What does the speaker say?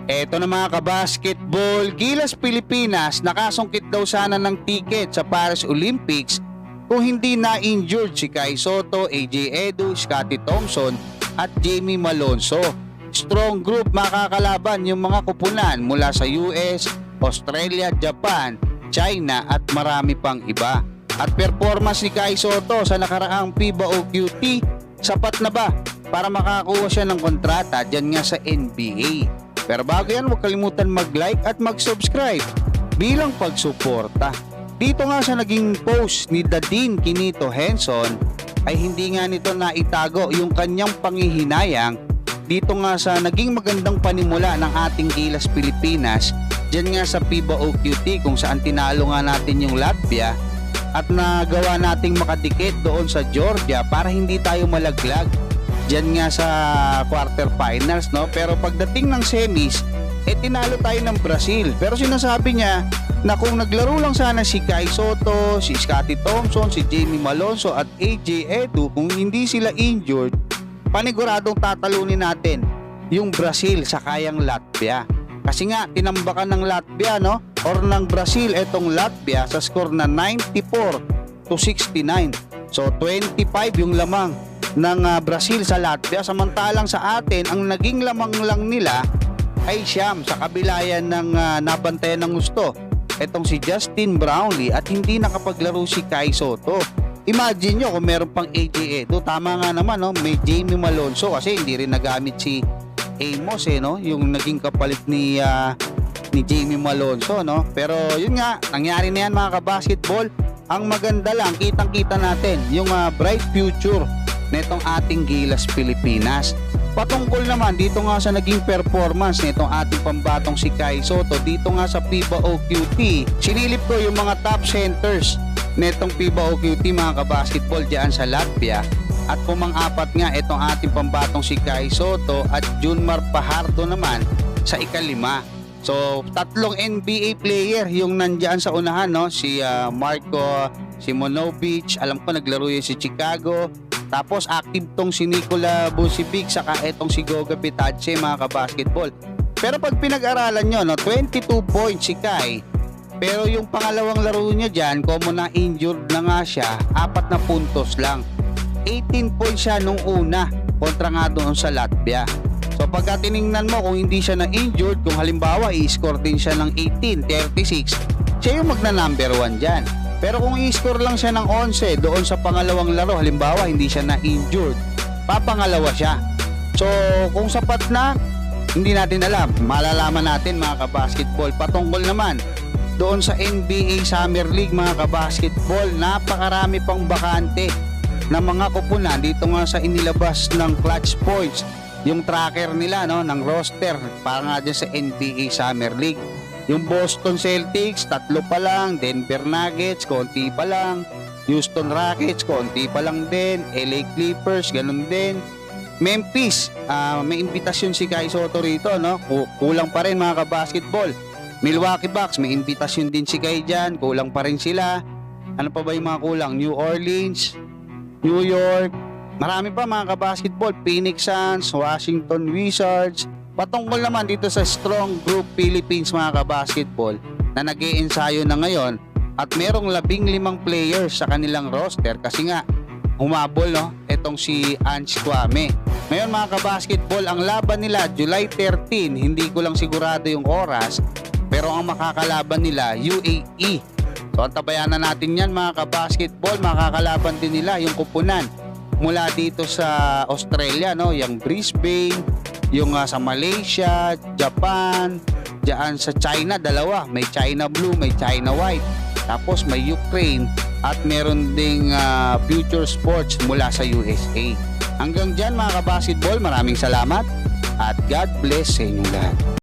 Eto na mga kabasketball, Gilas Pilipinas nakasungkit daw sana ng ticket sa Paris Olympics kung hindi na-injured si Kai Sotto, AJ Edu, Scottie Thompson at Jamie Malonzo. Strong group makakalaban yung mga kupunan mula sa US, Australia, Japan, China at marami pang iba. At performance ni Kai Sotto sa nakaraang FIBA OQT, sapat na ba para makakuha siya ng kontrata dyan nga sa NBA? Pero bago yan, huwag kalimutan mag-like at mag-subscribe bilang pagsuporta. Dito nga sa naging post ni Dadin Quinito Henson ay hindi nga nito naitago yung kanyang panghihinayang dito nga sa naging magandang panimula ng ating Gilas Pilipinas dyan nga sa FIBA OQT kung saan tinalo nga natin yung Latvia at nagawa nating makadikit doon sa Georgia para hindi tayo malaglag dyan nga sa quarterfinals, no? Pero pagdating ng semis, tinalo tayo ng Brazil. Pero sinasabi niya na kung naglaro lang sana si Kai Sotto, si Scottie Thompson, si Jamie Malonzo at AJ Edu, kung hindi sila injured, paniguradong tatalunin natin yung Brazil sa kayang Latvia. Kasi nga, tinambakan ng Latvia, no? Or ng Brazil, etong Latvia sa score na 94-69. So, 25 yung lamang ng Brazil sa Latvia, samantalang sa atin ang naging lamang lang nila ay siyam sa kabilayan ng nabantayan ng gusto etong si Justin Brownlee at hindi nakapaglaro si Kai Sotto. Imagine nyo kung meron pang AJ Edu, tama nga naman, no? May Jamie Malonzo kasi hindi rin nagamit si Amos, no? Yung naging kapalit ni Jamie Malonzo, no? Pero yun nga, nangyari na yan mga kabasketball. Ang maganda lang, kitang-kita natin yung bright future netong ating Gilas Pilipinas. Patungkol naman dito nga sa naging performance nitong ating pambatong si Kai Sotto dito nga sa FIBA OQT, sinilip ko yung mga top centers netong FIBA OQT mga kabasketball dyan sa Latvia at pumang-apat nga itong ating pambatong si Kai Sotto at Junmar Fajardo naman sa ikalima. So tatlong NBA player yung nandyan sa unahan, no? Si Marko Simonovic, alam ko naglaro yun si Chicago. Tapos active tong si Nikola Vucevic saka etong si Goga Bitadze mga kabasketball. Pero pag pinag-aralan nyo, no, 22 points si Kai. Pero yung pangalawang laro niya dyan, como na injured na nga siya, 4 na puntos lang. 18 points siya nung una kontra nga doon sa Latvia. So pagka tiningnan mo kung hindi siya na injured, kung halimbawa i-score din siya ng 18, 36, siya yung magna number 1 dyan. Pero kung i-score lang siya ng 11 doon sa pangalawang laro, halimbawa hindi siya na-injured, papangalawa siya. So kung sapat na, hindi natin alam. Malalaman natin mga kabasketball. Patungkol naman doon sa NBA Summer League mga kabasketball, napakarami pang bakante na mga kupunan dito nga sa inilabas ng Clutch Points, yung tracker nila, no, ng roster para nga dyan sa NBA Summer League. Yung Boston Celtics, 3 pa lang. Denver Nuggets, konti pa lang. Houston Rockets, konti pa lang din. LA Clippers, ganun din. Memphis, may imbitasyon si Kai Sotto rito, no? Kulang pa rin mga kabasketball. Milwaukee Bucks, may imbitasyon din si Kai dyan. Kulang pa rin sila. Ano pa ba yung mga kulang? New Orleans, New York. Marami pa mga kabasketball. Phoenix Suns, Washington Wizards. Patungkol naman dito sa Strong Group Philippines mga kabasketball na nag-iensayo na ngayon at merong 15 players sa kanilang roster kasi nga humabol, no, etong si Ange Kwame. Ngayon mga kabasketball, ang laban nila July 13, hindi ko lang sigurado yung oras, pero ang makakalaban nila UAE. So antabayanan natin yan mga kabasketball. Makakalaban din nila yung kupunan mula dito sa Australia, no, yung Brisbane, yung sa Malaysia, Japan, diyan sa China, dalawa, may China Blue, may China White, tapos may Ukraine at meron ding Future Sports mula sa USA. Hanggang dyan mga kabasketball, maraming salamat at God bless sa inyong lahat.